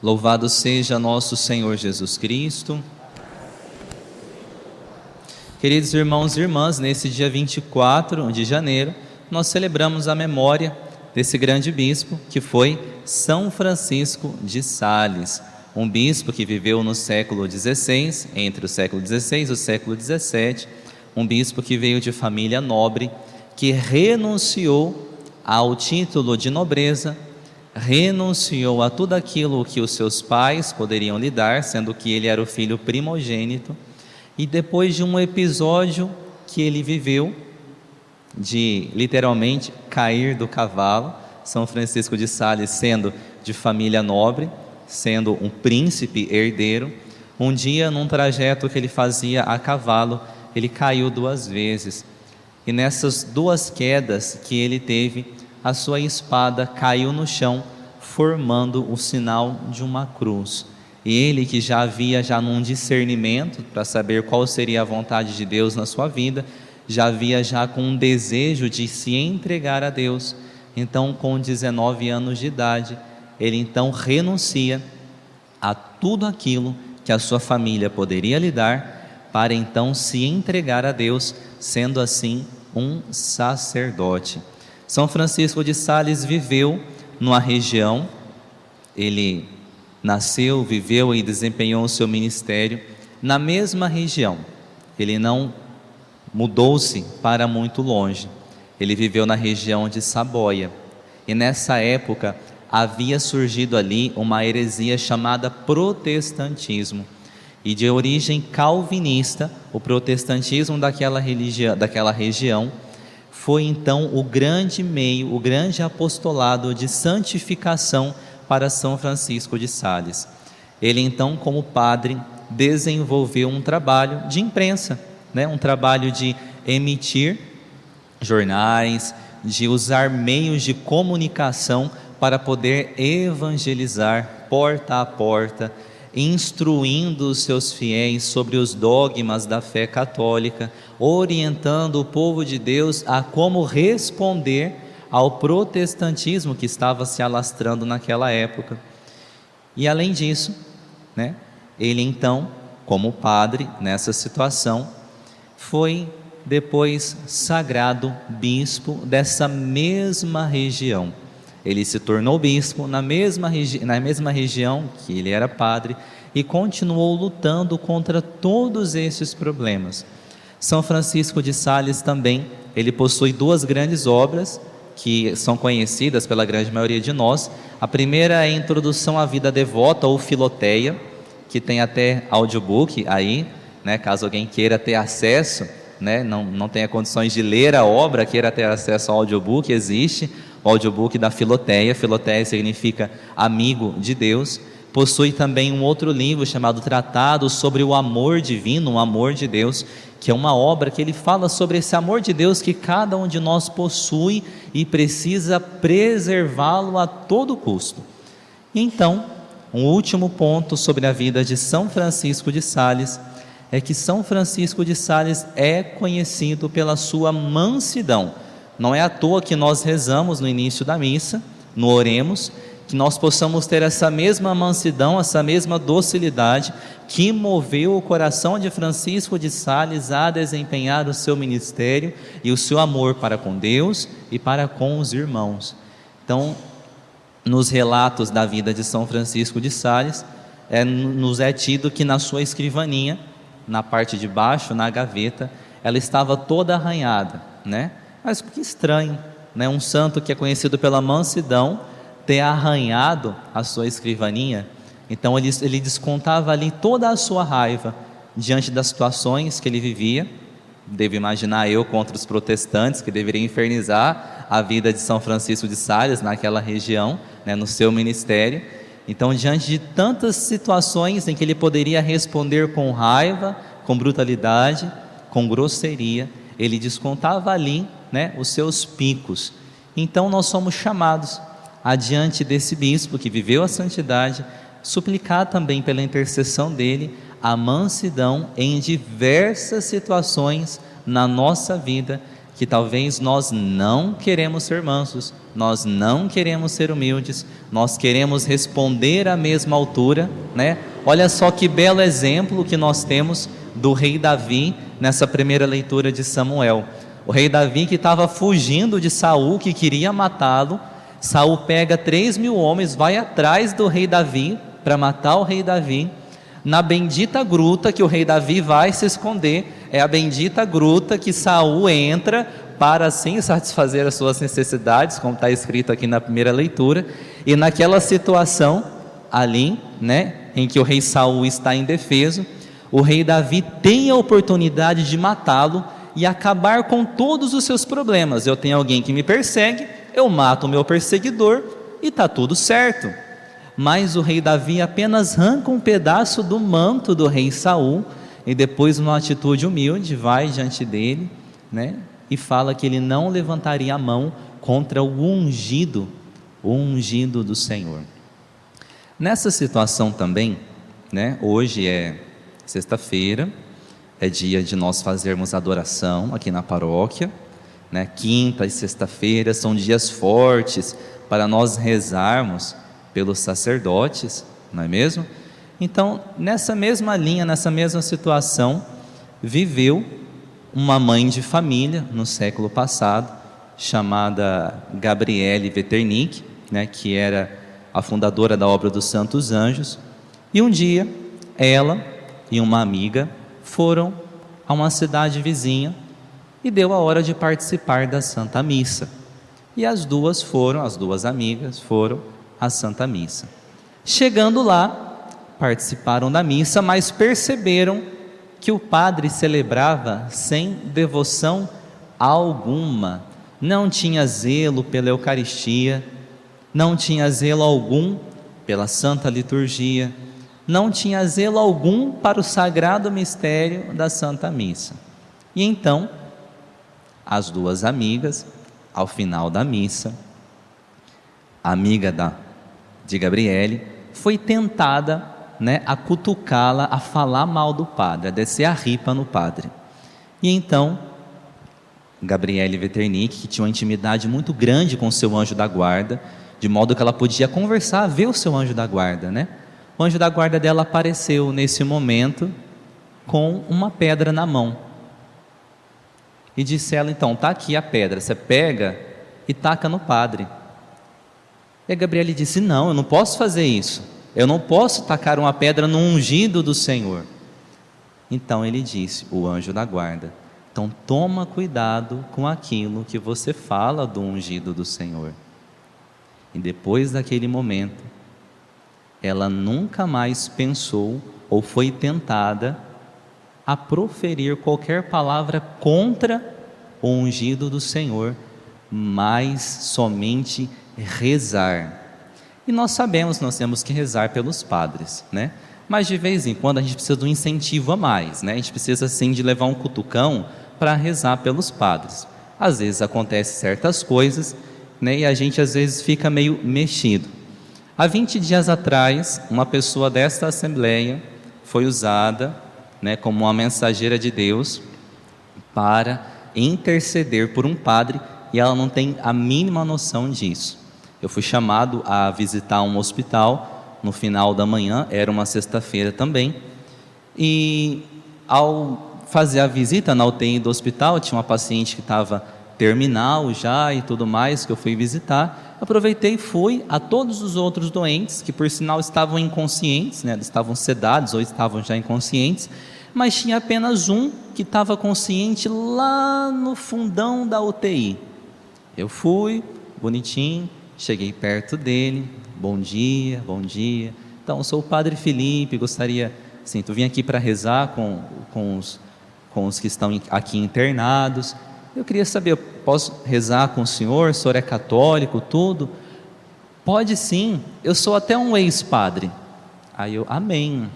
Louvado seja nosso Senhor Jesus Cristo. Queridos irmãos e irmãs, nesse dia 24 de janeiro, nós celebramos a memória desse grande bispo que foi São Francisco de Sales, um bispo que viveu no século XVI, entre o século XVI e o século XVII, um bispo que veio de família nobre, que renunciou ao título de nobreza, renunciou a tudo aquilo que os seus pais poderiam lhe dar, sendo que ele era o filho primogênito, e depois de um episódio que ele viveu, de literalmente cair do cavalo, São Francisco de Sales sendo de família nobre, sendo um príncipe herdeiro, um dia num trajeto que ele fazia a cavalo, ele caiu 2 vezes, e nessas 2 quedas que ele teve, a sua espada caiu no chão, formando o sinal de uma cruz. E ele, que já havia num discernimento para saber qual seria a vontade de Deus na sua vida, já havia com um desejo de se entregar a Deus. Então, com 19 anos de idade, ele então renuncia a tudo aquilo que a sua família poderia lhe dar, para então se entregar a Deus, sendo assim um sacerdote. São Francisco de Sales viveu numa região, ele nasceu, viveu e desempenhou o seu ministério na mesma região. Ele não mudou-se para muito longe. Ele viveu na região de Saboia. E nessa época havia surgido ali uma heresia chamada protestantismo. E de origem calvinista, o protestantismo daquela região foi então o grande meio, o grande apostolado de santificação para São Francisco de Sales. Ele então, como padre, desenvolveu um trabalho de imprensa, um trabalho de emitir jornais, de usar meios de comunicação para poder evangelizar porta a porta, instruindo os seus fiéis sobre os dogmas da fé católica, orientando o povo de Deus a como responder ao protestantismo que estava se alastrando naquela época. E além disso, ele então, como padre nessa situação, foi depois sagrado bispo dessa mesma região. Ele se tornou bispo na mesma região que ele era padre e continuou lutando contra todos esses problemas. São Francisco de Sales também, ele possui 2 grandes obras que são conhecidas pela grande maioria de nós. A primeira é a Introdução à Vida Devota, ou Filoteia, que tem até audiobook aí, caso alguém queira ter acesso, não tenha condições de ler a obra, queira ter acesso ao audiobook, existe o audiobook da Filoteia. Filoteia significa amigo de Deus. Possui também um outro livro chamado Tratado sobre o Amor Divino, o Amor de Deus, que é uma obra que ele fala sobre esse amor de Deus que cada um de nós possui e precisa preservá-lo a todo custo. Então, um último ponto sobre a vida de São Francisco de Sales é que São Francisco de Sales é conhecido pela sua mansidão. Não é à toa que nós rezamos no início da missa, no Oremos, que nós possamos ter essa mesma mansidão, essa mesma docilidade que moveu o coração de Francisco de Sales a desempenhar o seu ministério e o seu amor para com Deus e para com os irmãos. Então, nos relatos da vida de São Francisco de Sales, nos é tido que na sua escrivaninha, na parte de baixo, na gaveta, ela estava toda arranhada, Mas que estranho, um santo que é conhecido pela mansidão ter arranhado a sua escrivaninha. Então ele descontava ali toda a sua raiva diante das situações que ele vivia. Devo imaginar eu contra os protestantes que deveriam infernizar a vida de São Francisco de Sales naquela região, no seu ministério. Então, diante de tantas situações em que ele poderia responder com raiva, com brutalidade, com grosseria, ele descontava ali os seus picos. Então nós somos chamados, adiante desse bispo que viveu a santidade, suplicar também pela intercessão dele a mansidão em diversas situações na nossa vida que talvez nós não queremos ser mansos, nós não queremos ser humildes, nós queremos responder à mesma altura, né? Olha só que belo exemplo que nós temos do rei Davi nessa primeira leitura de Samuel. O rei Davi que estava fugindo de Saul, que queria matá-lo. Saul pega 3.000 homens, vai atrás do rei Davi para matar o rei Davi. Na bendita gruta que o rei Davi vai se esconder, é a bendita gruta que Saul entra para assim satisfazer as suas necessidades, como está escrito aqui na primeira leitura. E naquela situação ali, né, em que o rei Saul está indefeso, o rei Davi tem a oportunidade de matá-lo e acabar com todos os seus problemas. Eu tenho alguém que me persegue, eu mato o meu perseguidor e está tudo certo. Mas o rei Davi apenas arranca um pedaço do manto do rei Saul e depois, numa atitude humilde, vai diante dele, né, e fala que ele não levantaria a mão contra o ungido do Senhor. Nessa situação também, né, hoje é sexta-feira, é dia de nós fazermos adoração aqui na paróquia, né? Quinta e sexta-feira são dias fortes para nós rezarmos pelos sacerdotes, não é mesmo? Então, nessa mesma linha, nessa mesma situação, viveu uma mãe de família no século passado, chamada Gabriele Veternick, né, que era a fundadora da Obra dos Santos Anjos. E um dia, ela e uma amiga foram a uma cidade vizinha e deu a hora de participar da Santa Missa. E as duas amigas foram à Santa Missa. Chegando lá, participaram da missa, mas perceberam que o padre celebrava sem devoção alguma, não tinha zelo pela Eucaristia, não tinha zelo algum pela Santa Liturgia, não tinha zelo algum para o sagrado mistério da Santa Missa. E então, as duas amigas, ao final da missa, a amiga de Gabriele foi tentada, né, a cutucá-la, a falar mal do padre, a descer a ripa no padre. E então, Gabriele Veternick, que tinha uma intimidade muito grande com o seu anjo da guarda, de modo que ela podia conversar, ver o seu anjo da guarda, né? O anjo da guarda dela apareceu nesse momento com uma pedra na mão. E disse ela, então, está aqui a pedra, você pega e taca no padre. E a Gabriele disse, não, eu não posso fazer isso, eu não posso tacar uma pedra no ungido do Senhor. Então ele disse, o anjo da guarda, então toma cuidado com aquilo que você fala do ungido do Senhor. E depois daquele momento, ela nunca mais pensou ou foi tentada a proferir qualquer palavra contra o ungido do Senhor, mas somente rezar. E nós sabemos que nós temos que rezar pelos padres, né? Mas de vez em quando a gente precisa de um incentivo a mais, né? A gente precisa sim de levar um cutucão para rezar pelos padres. Às vezes acontecem certas coisas, né? E a gente às vezes fica meio mexido. Há 20 dias atrás, uma pessoa desta assembleia foi usada, né, como uma mensageira de Deus para interceder por um padre, e ela não tem a mínima noção disso. Eu fui chamado a visitar um hospital no final da manhã, era uma sexta-feira também, e ao fazer a visita na UTI do hospital, tinha uma paciente que estava terminal já e tudo mais, que eu fui visitar. Aproveitei e fui a todos os outros doentes, que por sinal estavam inconscientes, né? Estavam sedados ou estavam já inconscientes, mas tinha apenas um que estava consciente lá no fundão da UTI. Eu fui, bonitinho, cheguei perto dele, bom dia, então eu sou o Padre Felipe, gostaria, sim, tu vim aqui para rezar com os que estão aqui internados, eu queria saber, eu posso rezar com o senhor é católico, tudo? Pode sim, eu sou até um ex-padre. Aí eu, amém,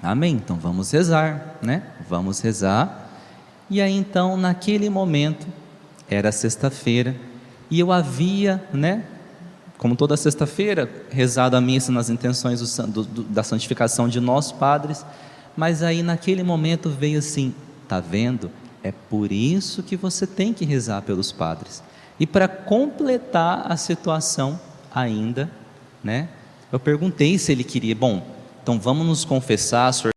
então vamos rezar, né? Vamos rezar. E aí então, naquele momento, era sexta-feira, e eu havia, né, como toda sexta-feira, rezado a missa nas intenções da santificação de nós padres, mas aí naquele momento veio assim, tá vendo? É por isso que você tem que rezar pelos padres. E para completar a situação ainda, né? Eu perguntei se ele queria, bom, então vamos nos confessar,